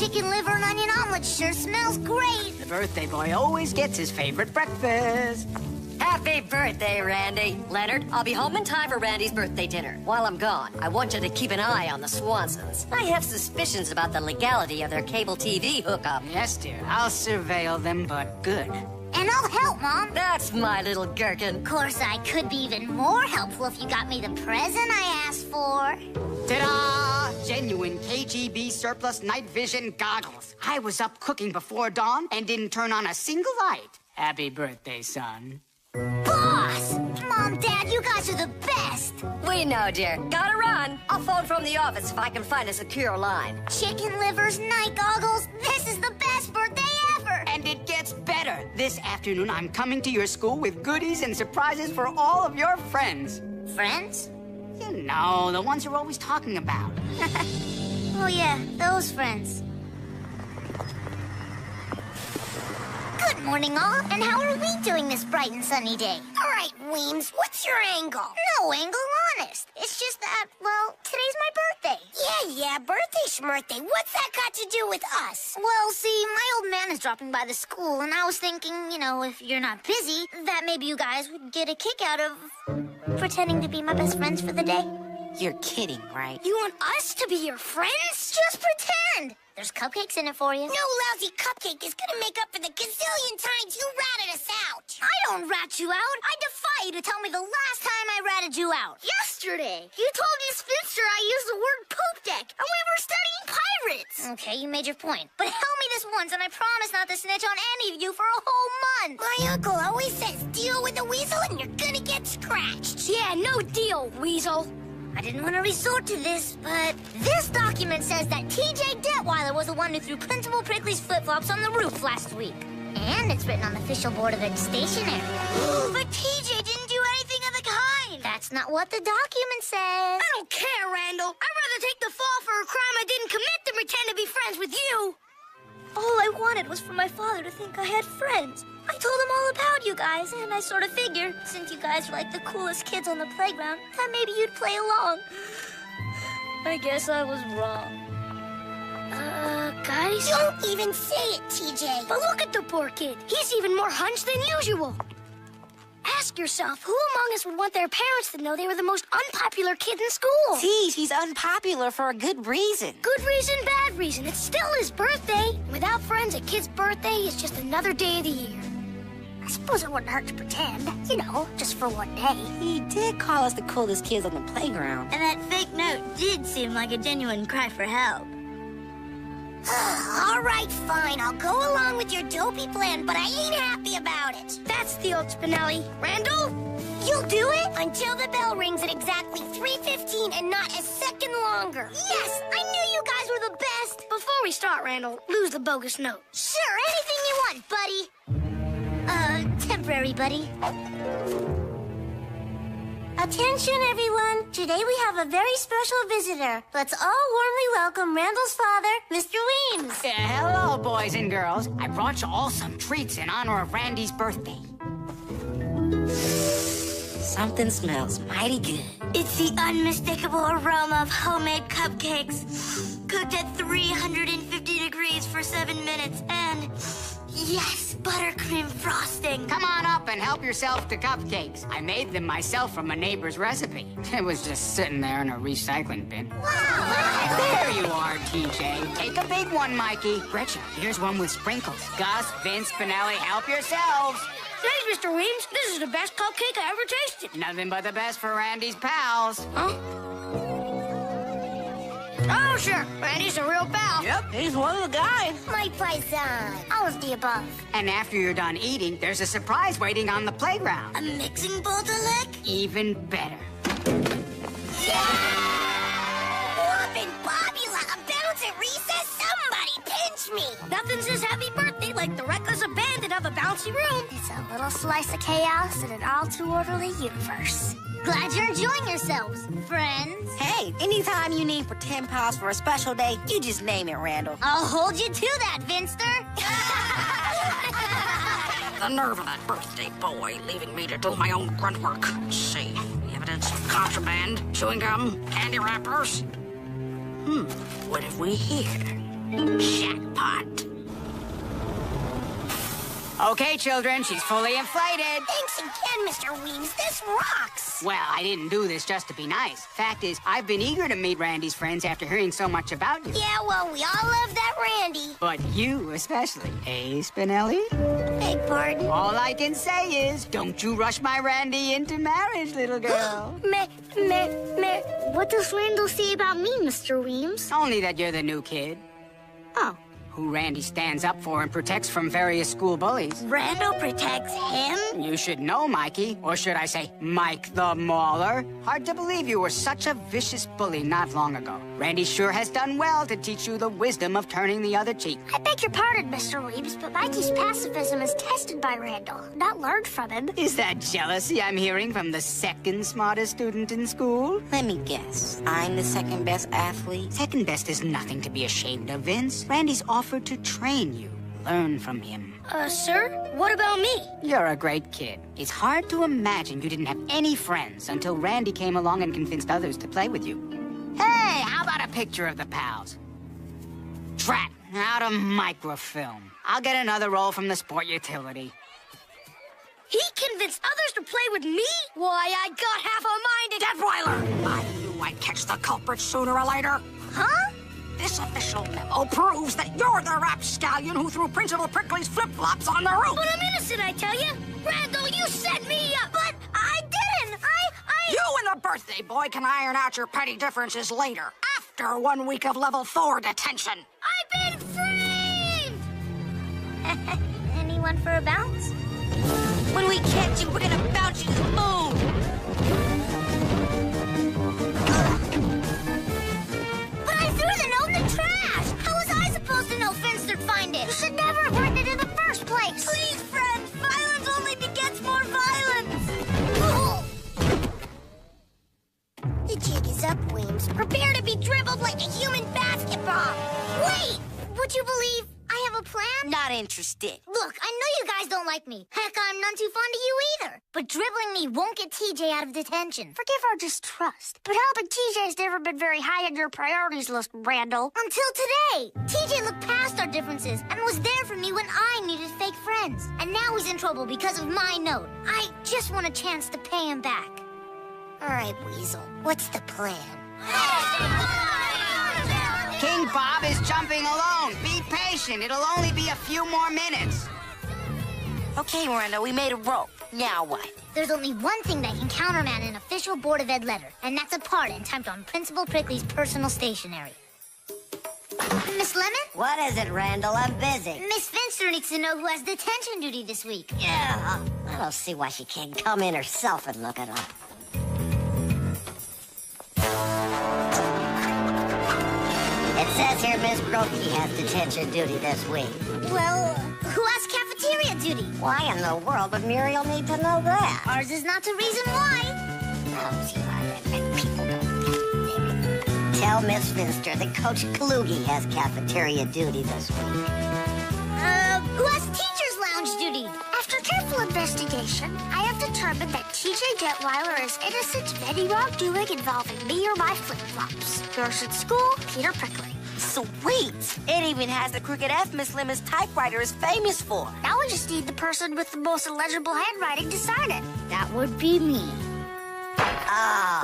chicken liver and onion omelet sure smells great. The birthday boy always gets his favorite breakfast. Happy birthday, Randy. Leonard, I'll be home in time for Randy's birthday dinner. While I'm gone, I want you to keep an eye on the Swansons. I have suspicions about the legality of their cable TV hookup. Yes, dear. I'll surveil them, but good. And I'll help, Mom. That's my little gherkin. Of course, I could be even more helpful if you got me the present I asked for. Ta-da! Genuine KGB surplus night vision goggles. I was up cooking before dawn and didn't turn on a single light. Happy birthday, son. Boss! Mom, Dad, you guys are the best. We know, dear. Gotta run. I'll phone from the office if I can find a secure line. Chicken livers, night goggles. This is the best birthday ever. And it gets better. This afternoon, I'm coming to your school with goodies and surprises for all of your friends. Friends? You know, the ones you're always talking about. Oh, yeah, those friends. Good morning, all. And how are we doing this bright and sunny day? All right, Weems, what's your angle? No angle, honest. It's just that, well, today's my birthday. Yeah, birthday schmirthday. What's that got to do with us? Well, see, my old man is dropping by the school, and I was thinking, you know, if you're not busy, that maybe you guys would get a kick out of pretending to be my best friends for the day. You're kidding, right? You want us to be your friends? Just pretend. There's cupcakes in it for you. No lousy cupcake is gonna make up for the gazillion times you ratted us out. I don't rat you out. I defy you to tell me the last time I ratted you out. Yesterday. You told Miss Finster I used the word poop deck, and we were studying pirates. Okay, you made your point. But help me this once, and I promise not to snitch on any of you for a whole month. My uncle always says deal with the weasel and you're gonna get scratched. Yeah, no deal, weasel. I didn't want to resort to this, but this document says that TJ Detweiler was the one who threw Principal Prickly's flip-flops on the roof last week. And it's written on the official board of the stationery. But TJ didn't do anything of the kind. That's not what the document says. I don't care, Randall. I'd rather take the fall for a crime I didn't commit than pretend to be friends with you. All I wanted was for my father to think I had friends. I told him all about you guys, and I sort of figured, since you guys are like the coolest kids on the playground, that maybe you'd play along. I guess I was wrong. Guys? Don't even say it, TJ. But look at the poor kid. He's even more hunched than usual. Ask yourself, who among us would want their parents to know they were the most unpopular kid in school? Geez, he's unpopular for a good reason. Good reason, bad reason. It's still his birthday. Without friends, a kid's birthday is just another day of the year. I suppose it wouldn't hurt to pretend, you know, just for one day. He did call us the coolest kids on the playground. And that fake note did seem like a genuine cry for help. All right, fine. I'll go along with your dopey plan, but I ain't happy about it. That's the old Spinelli. Randall? You'll do it until the bell rings at exactly 3:15 and not a second longer. Yes, I knew you guys were the best. Before we start, Randall, lose the bogus note. Sure, anything you want, buddy. Temporary buddy. Attention, everyone. Today we have a very special visitor. Let's all warmly welcome Randall's father, Mr. Weems. Hello, boys and girls. I brought you all some treats in honor of Randy's birthday. Something smells mighty good. It's the unmistakable aroma of homemade cupcakes, cooked at 350 degrees for 7 minutes, and yes, buttercream frosting. Come on up and help yourself to cupcakes. I made them myself from a neighbor's recipe. It was just sitting there in a recycling bin. Wow! There you are, TJ. Take a big one, Mikey. Gretchen, here's one with sprinkles. Gus, Vince, Spinelli, help yourselves. Thanks, Mr. Weems. This is the best cupcake I ever tasted. Nothing but the best for Randy's pals. Huh? Oh, sure. Randy's a real pal. Yep, he's one of the guys. My paisan. All of the above. And after you're done eating, there's a surprise waiting on the playground. A mixing bowl to lick? Even better. Whoopin' Bobby like a bounce at recess. Somebody pinch me. Nothing says happy birthday like the reckless abandon of a bouncy room. It's a little slice of chaos in an all-too-orderly universe. Glad you're enjoying yourselves, friends. Hey, anytime you need pretend pals for a special day, you just name it, Randall. I'll hold you to that, Vinster. The nerve of that birthday boy leaving me to do my own grunt work. Let's see, evidence of contraband, chewing gum, candy wrappers. What have we here? Jackpot. Okay, children, she's fully inflated. Thanks again, Mr. Weems. This rocks. Well, I didn't do this just to be nice. Fact is, I've been eager to meet Randy's friends after hearing so much about you. Yeah, well, we all love that Randy. But you especially, eh, Spinelli? Beg pardon? All I can say is, don't you rush my Randy into marriage, little girl. What does Randall say about me, Mr. Weems? Only that you're the new kid, Oh. who Randy stands up for and protects from various school bullies. Randall protects him? You should know, Mikey. Or should I say, Mike the Mauler. Hard to believe you were such a vicious bully not long ago. Randy sure has done well to teach you the wisdom of turning the other cheek. I beg your pardon, Mr. Weems, but Mikey's pacifism is tested by Randall, not learned from him. Is that jealousy I'm hearing from the second smartest student in school? Let me guess. I'm the second best athlete. Second best is nothing to be ashamed of, Vince. Randy's offered to train you. Learn from him. Sir? What about me? You're a great kid. It's hard to imagine you didn't have any friends until Randy came along and convinced others to play with you. Hey, how about a picture of the pals? Drat, out of microfilm. I'll get another roll from the sport utility. He convinced others to play with me? Why, I got half a mind to... Detweiler! I knew I'd catch the culprit sooner or later. Huh? This official memo proves that you're the rapscallion who threw Principal Prickly's flip-flops on the roof. But I'm innocent, I tell you. Randall, you set me up. But I didn't. I... You and the birthday boy can iron out your petty differences later, after 1 week of level 4 detention. I've been framed! Anyone for a bounce? When we catch you, we're gonna bounce you to the moon. But I threw the note in the trash! How was I supposed to know Finster'd find it? You should never have written it in the first place. Please, friends, violence only begets more violence! The jig is up, Weems. Prepare to be dribbled like a human basketball. Wait! Would you believe I have a plan? Not interested. Look, I know you guys don't like me. Heck, I'm none too fond of you either. But dribbling me won't get TJ out of detention. Forgive our distrust, but helping TJ's never been very high on your priorities list, Randall. Until today. TJ looked past our differences and was there for me when I needed fake friends. And now he's in trouble because of my note. I just want a chance to pay him back. All right, Weasel. What's the plan? King Bob is jumping alone. Be patient. It'll only be a few more minutes. Okay, Randall, we made a rope. Now what? There's only one thing that can countermand an official Board of Ed letter, and that's a pardon typed on Principal Prickly's personal stationery. Miss Lemon? What is it, Randall? I'm busy. Miss Finster needs to know who has detention duty this week. Yeah, I don't see why she can't come in herself and look it up. It says here Miss Brokey has detention duty this week. Well, who has cafeteria duty? Why in the world would Muriel need to know that? Ours is not the reason why. Oh, see, people don't. Tell Miss Finster that Coach Kalugi has cafeteria duty this week. Who has teacher's lounge duty? After careful investigation, I have determined that TJ Detweiler is innocent of any wrongdoing involving me or my flip-flops. Yours at school, Peter Prickly. Sweet! It even has the crooked F Miss Lemon's typewriter is famous for. Now we just need the person with the most illegible handwriting to sign it. That would be me. Oh.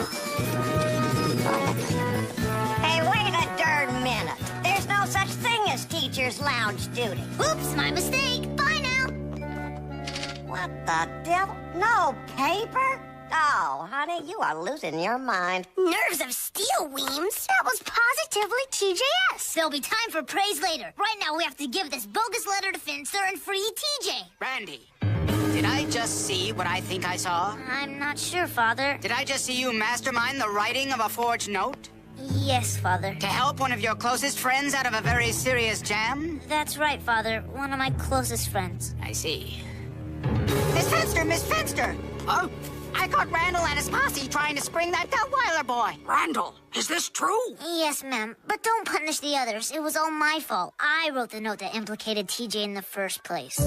Hey, wait a darn minute. There's no such thing as teacher's lounge duty. Oops, my mistake. Bye now. What the devil? No paper? Oh, honey, you are losing your mind. Nerves of steel, Weems. That was positively TJS. There'll be time for praise later. Right now, we have to give this bogus letter to Finster and free TJ. Randy, did I just see what I think I saw? I'm not sure, Father. Did I just see you mastermind the writing of a forged note? Yes, Father. To help one of your closest friends out of a very serious jam? That's right, Father. One of my closest friends. I see. Miss Finster! Miss Finster! Oh, I caught Randall and his posse trying to spring that Detweiler boy. Randall, is this true? Yes, ma'am. But don't punish the others. It was all my fault. I wrote the note that implicated TJ in the first place.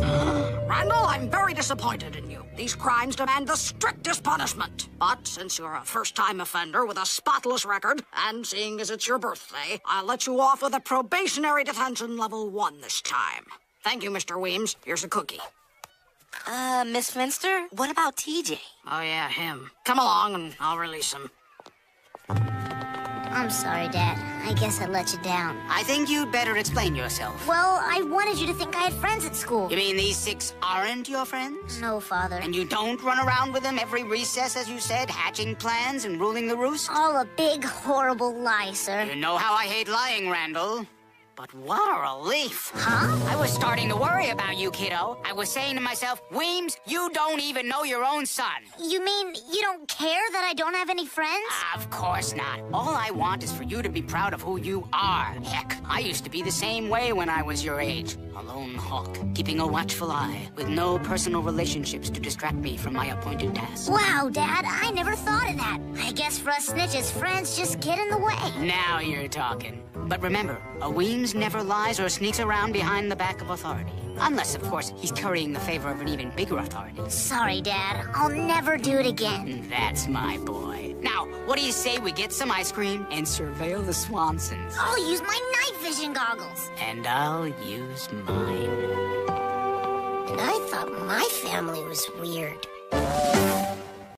Randall, I'm very disappointed in you. These crimes demand the strictest punishment. But since you're a first-time offender with a spotless record, and seeing as it's your birthday, I'll let you off with a probationary detention level 1 this time. Thank you, Mr. Weems. Here's a cookie. Miss Finster, what about TJ? Oh, yeah, him. Come along and I'll release him. I'm sorry, Dad. I guess I let you down. I think you'd better explain yourself. Well, I wanted you to think I had friends at school. You mean these 6 aren't your friends? No, Father. And you don't run around with them every recess, as you said, hatching plans and ruling the roost? All a big, horrible lie, sir. You know how I hate lying, Randall. But what a relief. Huh? I was starting to worry about you, kiddo. I was saying to myself, Weems, you don't even know your own son. You mean you don't care that I don't have any friends? Of course not. All I want is for you to be proud of who you are. Heck, I used to be the same way when I was your age. A lone hawk, keeping a watchful eye, with no personal relationships to distract me from my appointed task. Wow, Dad, I never thought of that. I guess for us snitches, friends just get in the way. Now you're talking. But remember, a Weems never lies or sneaks around behind the back of authority. Unless, of course, he's currying the favor of an even bigger authority. Sorry, Dad. I'll never do it again. That's my boy. Now, what do you say we get some ice cream and surveil the Swansons? I'll use my night vision goggles. And I'll use mine. And I thought my family was weird.